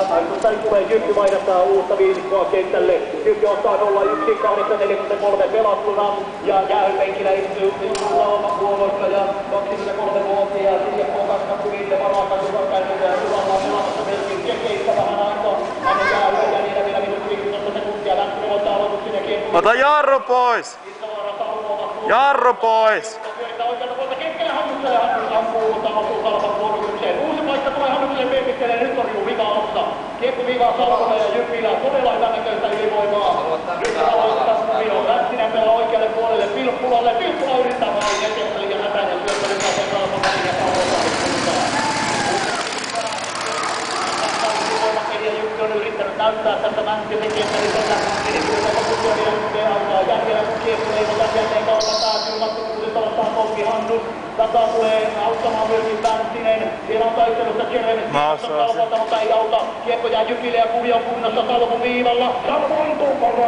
Tuosta nyt tulee Jyppi vaihdattaa uutta viisikkoa kentälle. Jyppi ottaa 0-1, 8:43 pelattuna. Ja jäähypenkillä istuu Lauma Vuovosta ja 23-vuotias IFK 25 varaa katsotaan ja Ylalla pelamassa melkein kekeistä vähän aikaa. Hänen jäähyä jäljellä vielä minuutti 15 sekuntia. Lämpöinen ottaa aloituksen ja kiekko. Ota jarru pois! Jarru pois! Uusi paikka tulee Hannuselle merkittelee, nyt torjuu vika-ossa. Kiekko viivaa Salvolle ja Jypillä todella hyvänäköistä ylivoimaa. Nyt aloittaa Pino Lättinen pelaa oikealle puolelle Vilppulalle. Vilppula yrittää vain eteenpäin liian hätäinen syöttö nyt pääsee Salvon väliin ja Salvon vahvistuntaa. Ja Jyppi on yrittänyt näyttää tästä Mänttisen kenttälisellä. Eli kyllä kokutia vielä aikaa jäljellä, kun kiekko ei ota jälleen kaupan päätyy. Matti Kuusesta vastaan Kokki Hannus. Takaa tulee auttamaan myöskin Mänttinen. Siellä on taistelussa Jeremy Salvolta, mutta ei auta. Kiekko jää Jypille ja kuvio on kunnossa Salvon viivalla. Salvo ontuu